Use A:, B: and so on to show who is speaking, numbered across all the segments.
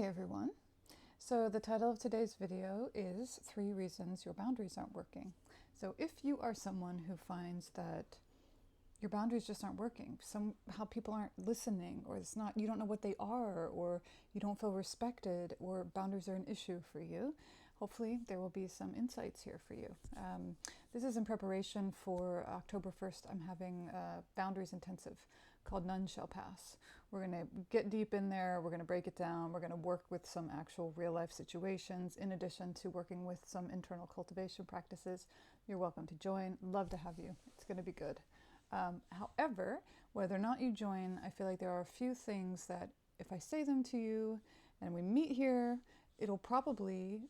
A: everyone. So the title of today's video is 3 Reasons Your Boundaries Aren't Working. So if you are someone who finds that your boundaries just aren't working, somehow people aren't listening, or you don't know what they are, or you don't feel respected, or boundaries are an issue for you, hopefully there will be some insights here for you. This is in preparation for October 1st. I'm having a boundaries intensive called None Shall Pass. We're going to get deep in there, we're going to break it down, we're going to work with some actual real life situations in addition to working with some internal cultivation practices. You're welcome to join. Love to have you. It's going to be good. However, whether or not you join, I feel like there are a few things that if I say them to you and we meet here, it'll probably,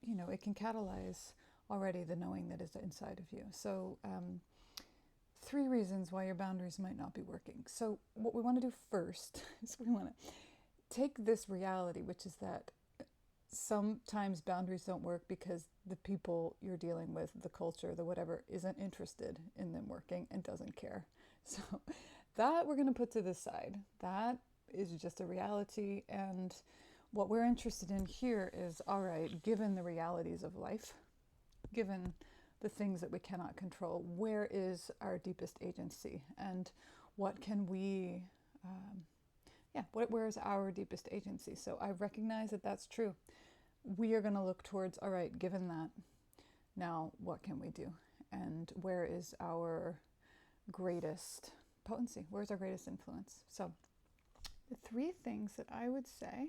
A: it can catalyze already the knowing that is inside of you. So 3 reasons why your boundaries might not be working. So what we want to do first is we want to take this reality, which is that sometimes boundaries don't work because the people you're dealing with, the culture, the whatever, isn't interested in them working and doesn't care. So that we're going to put to the side. That is just a reality. And what we're interested in here is, all right, given the realities of life, given the things that we cannot control, where is our deepest agency? And what can we... where is our deepest agency? So I recognize that that's true. We are going to look towards, all right, given that, now what can we do? And where is our greatest potency? Where's our greatest influence? So the 3 things that I would say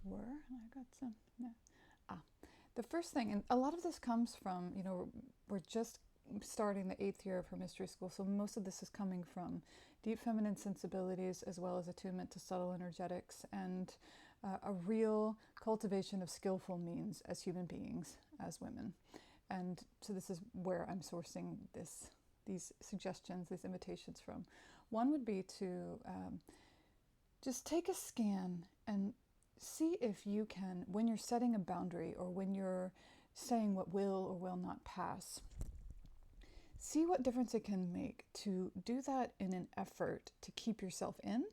A: were, the first thing, and a lot of this comes from, we're just starting the 8th year of her mystery school, so most of this is coming from deep feminine sensibilities as well as attunement to subtle energetics and a real cultivation of skillful means as human beings, as women. And so this is where I'm sourcing these suggestions, these invitations from. One would be to just take a scan and see if you can, when you're setting a boundary or when you're saying what will or will not pass, see what difference it can make to do that in an effort to keep yourself in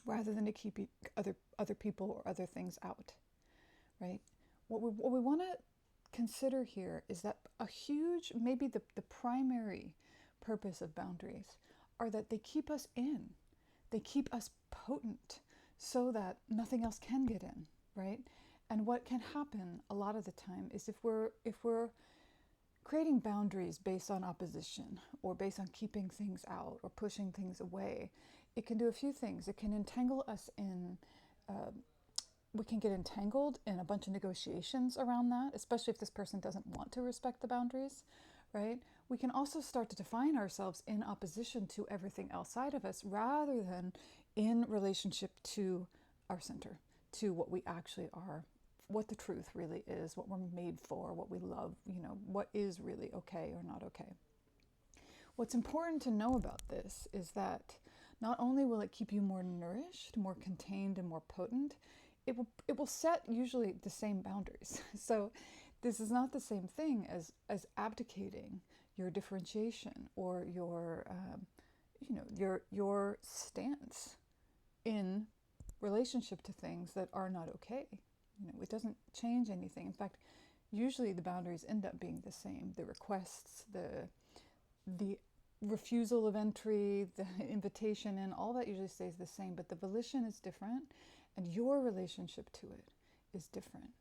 A: rather than to keep other people or other things out, right? What we want to consider here is that a huge, maybe the primary purpose of boundaries are that they keep us in. They keep us potent so that nothing else can get in, right? And what can happen a lot of the time is if we're creating boundaries based on opposition or based on keeping things out or pushing things away, it can do a few things. It can entangle us in, we can get entangled in a bunch of negotiations around that, especially if this person doesn't want to respect the boundaries, right? We can also start to define ourselves in opposition to everything outside of us rather than in relationship to our center, to what we actually are, what the truth really is, what we're made for, what we love, what is really okay or not okay. What's important to know about this is that not only will it keep you more nourished, more contained, and more potent, it will set usually the same boundaries. So this is not the same thing as abdicating your differentiation or your stance in relationship to things that are not okay. It doesn't change anything. In fact, usually the boundaries end up being the same. The requests, the refusal of entry, the invitation in, all that usually stays the same, but the volition is different and your relationship to it is different.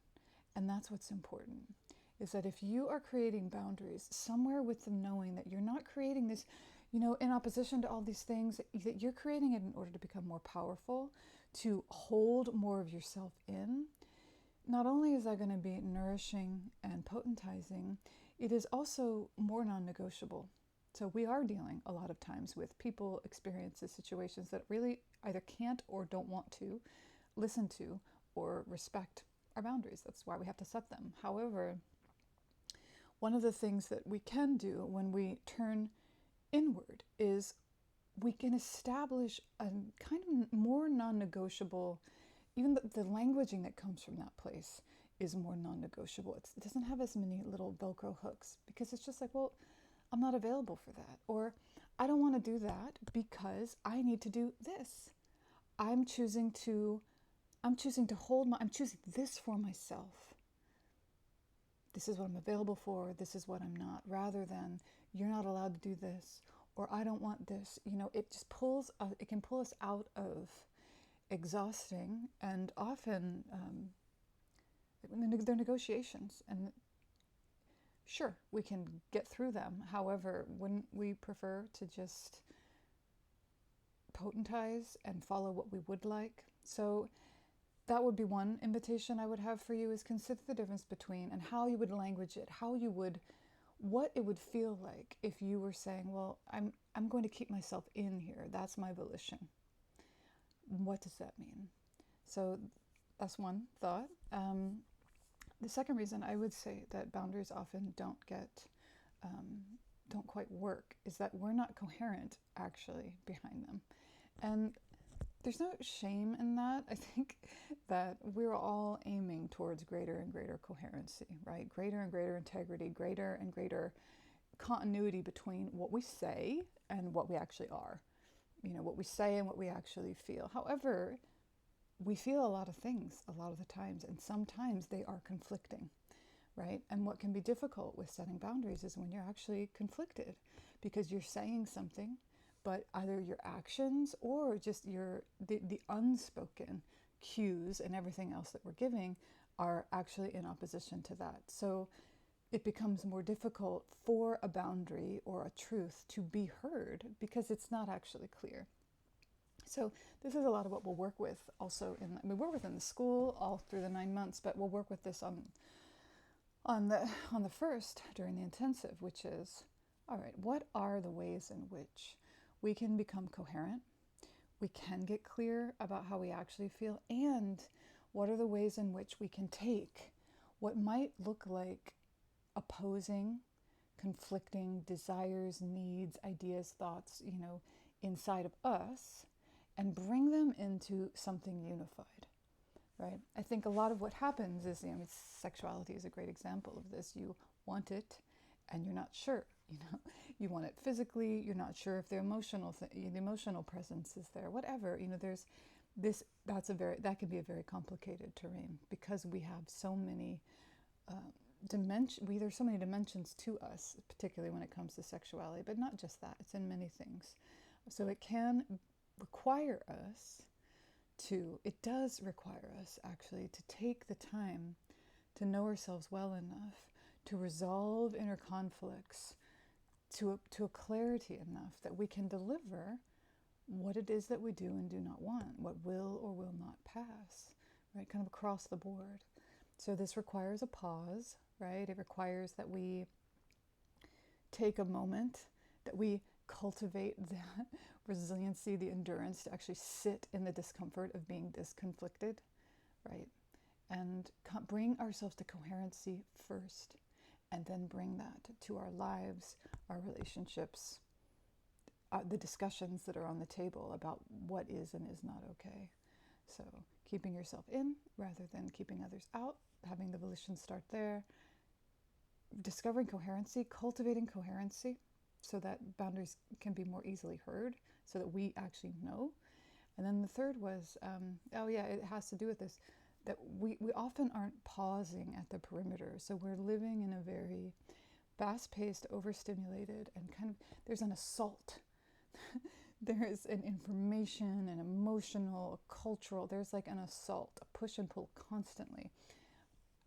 A: And that's what's important, is that if you are creating boundaries somewhere with the knowing that you're not creating this, in opposition to all these things, that you're creating it in order to become more powerful, to hold more of yourself in, not only is that going to be nourishing and potentizing, it is also more non-negotiable. So we are dealing a lot of times with people, experiences, situations that really either can't or don't want to listen to or respect our boundaries. That's why we have to set them. However, one of the things that we can do when we turn inward is we can establish a kind of more non-negotiable, even the languaging that comes from that place is more non-negotiable. It doesn't have as many little Velcro hooks because it's just like, well, I'm not available for that. Or I don't want to do that because I need to do this. I'm choosing to I'm choosing this for myself. This is what I'm available for, this is what I'm not, rather than you're not allowed to do this, or I don't want this. It just it can pull us out of exhausting and often they're negotiations. And sure, we can get through them. However, wouldn't we prefer to just potentize and follow what we would like? So that would be one invitation I would have for you, is consider the difference between, and how you would language it, what it would feel like if you were saying, well, I'm going to keep myself in here. That's my volition. What does that mean? So that's one thought. The second reason I would say that boundaries often don't quite work is that we're not coherent actually behind them. And there's no shame in that. I think that we're all aiming towards greater and greater coherency, right? Greater and greater integrity, greater and greater continuity between what we say and what we actually are. What we say and what we actually feel. However, we feel a lot of things a lot of the times, and sometimes they are conflicting, right? And what can be difficult with setting boundaries is when you're actually conflicted, because you're saying something, but either your actions or just the unspoken cues and everything else that we're giving are actually in opposition to that. So it becomes more difficult for a boundary or a truth to be heard because it's not actually clear. So this is a lot of what we'll work with also we work with in the school all through the 9 months, but we'll work with this on the first during the intensive, which is, all right, what are the ways in which we can become coherent? We can get clear about how we actually feel, and what are the ways in which we can take what might look like opposing, conflicting desires, needs, ideas, thoughts, inside of us, and bring them into something unified, right? I think a lot of what happens is, sexuality is a great example of this. You want it, and you're not sure. You want it physically. You're not sure if the emotional presence is there. Whatever. There's this. That can be a very complicated terrain because we have so many there's so many dimensions to us, particularly when it comes to sexuality. But not just that. It's in many things. So it does require us actually to take the time to know ourselves well enough to resolve inner conflicts to a clarity enough that we can deliver what it is that we do and do not want, what will or will not pass, right? Kind of across the board. So this requires a pause, right? It requires that we take a moment, that we cultivate the resiliency, the endurance to actually sit in the discomfort of being disconflicted, right? And bring ourselves to coherency first, and then bring that to our lives, our relationships, the discussions that are on the table about what is and is not okay. So keeping yourself in rather than keeping others out, having the volition start there, discovering coherency, cultivating coherency so that boundaries can be more easily heard, so that we actually know. And then the third was, it has to do with this, that we often aren't pausing at the perimeter. So we're living in a very fast-paced, overstimulated, and kind of, there's an assault. There is an information, an emotional, a cultural, there's like an assault, a push and pull constantly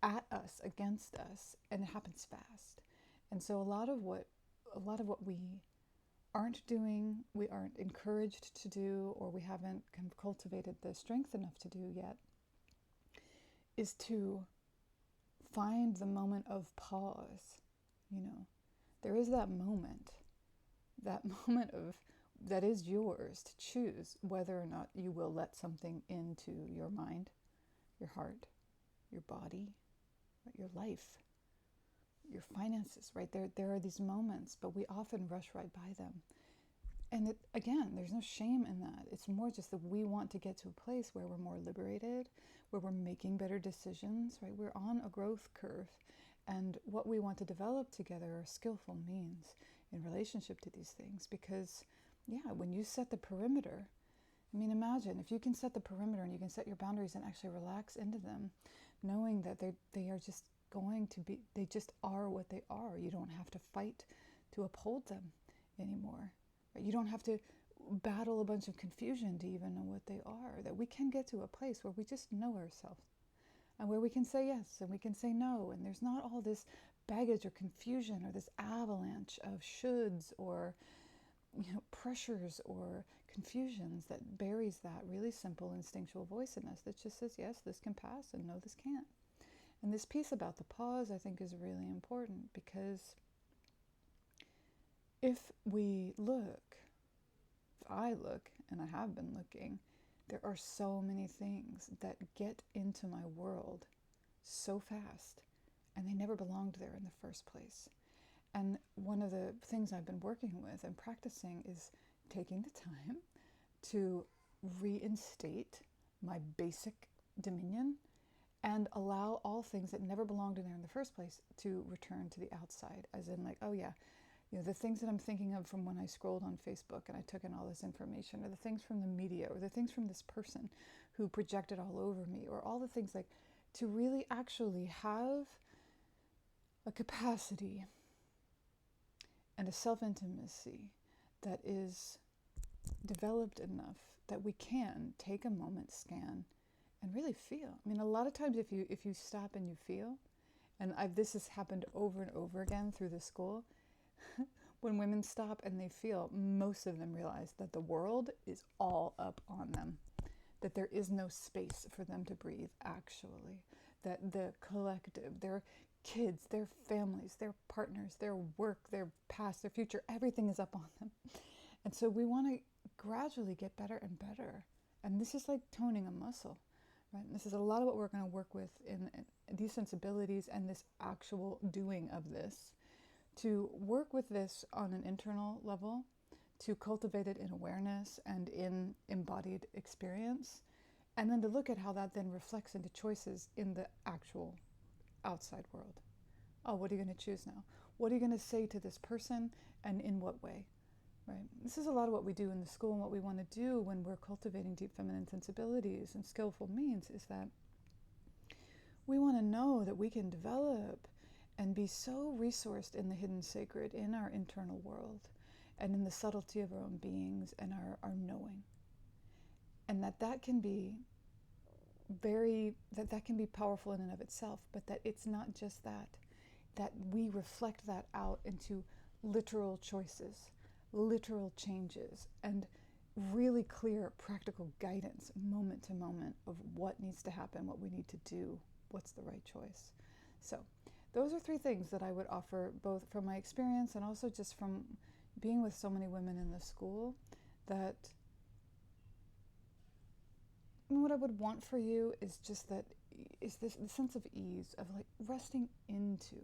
A: at us, against us, and it happens fast. And so a lot of what we aren't doing, we aren't encouraged to do, or we haven't kind of cultivated the strength enough to do yet, is to find the moment of pause. There is that moment that is yours to choose whether or not you will let something into your mind, your heart, your body, your life, your finances, right? There are these moments, but we often rush right by them. And again, there's no shame in that. It's more just that we want to get to a place where we're more liberated, where we're making better decisions, right? We're on a growth curve. And what we want to develop together are skillful means in relationship to these things. Because, when you set the perimeter I mean, imagine if you can set the perimeter and you can set your boundaries and actually relax into them, knowing that they are just going to be, they just are what they are. You don't have to fight to uphold them anymore. Right? You don't have to battle a bunch of confusion to even know what they are. That we can get to a place where we just know ourselves and where we can say yes and we can say no. And there's not all this baggage or confusion or this avalanche of shoulds or pressures or confusions that buries that really simple instinctual voice in us that just says, yes, this can pass, and no, this can't. And this piece about the pause, I think, is really important, because if I look, and I have been looking, there are so many things that get into my world so fast, and they never belonged there in the first place. And one of the things I've been working with and practicing is taking the time to reinstate my basic dominion and allow all things that never belonged in there in the first place to return to the outside. As in, like, oh yeah, the things that I'm thinking of from when I scrolled on Facebook and I took in all this information, or the things from the media, or the things from this person who projected all over me, or all the things, like, to really actually have a capacity and a self-intimacy that is developed enough that we can take a moment, scan, and really feel. I mean, a lot of times if you stop and you feel, and this has happened over and over again through the school, when women stop and they feel, most of them realize that the world is all up on them, that there is no space for them to breathe, actually, that the collective, their kids, their families, their partners, their work, their past, their future, everything is up on them. And so we want to gradually get better and better. And this is like toning a muscle, right? And this is a lot of what we're going to work with in these sensibilities and this actual doing of this, to work with this on an internal level, to cultivate it in awareness and in embodied experience, and then to look at how that then reflects into choices in the actual outside world. Oh, what are you going to choose now? What are you going to say to this person, and in what way? Right? This is a lot of what we do in the school, and what we want to do when we're cultivating deep feminine sensibilities and skillful means is that we want to know that we can develop and be so resourced in the hidden sacred in our internal world and in the subtlety of our own beings and our knowing. And that can be that can be powerful in and of itself, but that it's not just that we reflect that out into literal choices, literal changes, and really clear practical guidance moment to moment of what needs to happen, what we need to do, what's the right choice. So those are 3 things that I would offer, both from my experience and also just from being with so many women in the school, that what I would want for you is just that, is this sense of ease, of like resting into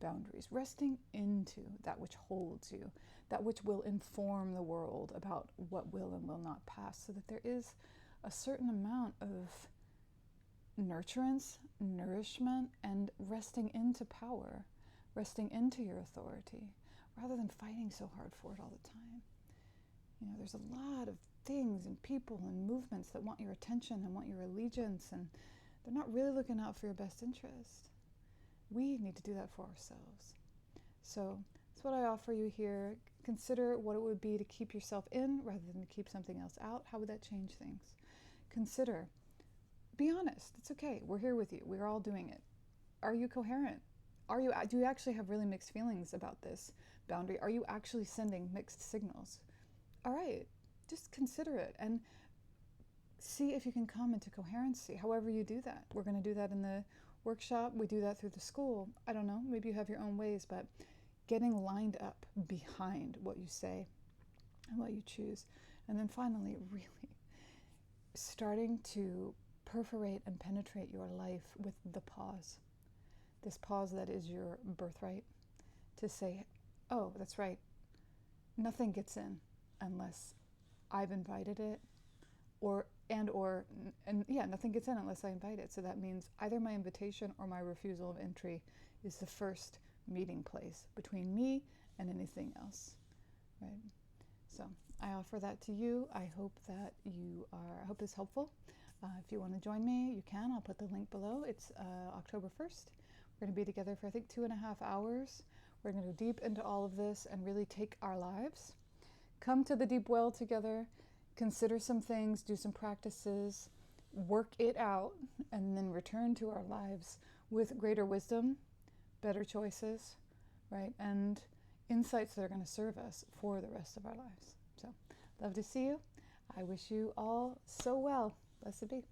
A: boundaries, resting into that which holds you, that which will inform the world about what will and will not pass, so that there is a certain amount of nurturance, nourishment, and resting into power, resting into your authority, rather than fighting so hard for it all the time. There's a lot of things and people and movements that want your attention and want your allegiance, and they're not really looking out for your best interest. We need to do that for ourselves. So that's what I offer you here. Consider what it would be to keep yourself in rather than to keep something else out. How would that change things? Consider. Be honest. It's okay. We're here with you. We're all doing it. Are you coherent? Do you actually have really mixed feelings about this boundary? Are you actually sending mixed signals? All right. Just consider it and see if you can come into coherency, however you do that. We're going to do that in the workshop. We do that through the school. I don't know. Maybe you have your own ways, but getting lined up behind what you say and what you choose. And then finally, really starting to perforate and penetrate your life with the pause. This pause that is your birthright, to say, oh, that's right, nothing gets in unless I've invited it, nothing gets in unless I invite it. So that means either my invitation or my refusal of entry is the first meeting place between me and anything else, right? So I offer that to you. I hope I hope it's helpful. If you want to join me, you can. I'll put the link below. It's October 1st. We're going to be together for, I think, 2.5 hours. We're going to go deep into all of this and really take our lives. Come to the deep well together, consider some things, do some practices, work it out, and then return to our lives with greater wisdom, better choices, right? And insights that are going to serve us for the rest of our lives. So, love to see you. I wish you all so well. Blessed be.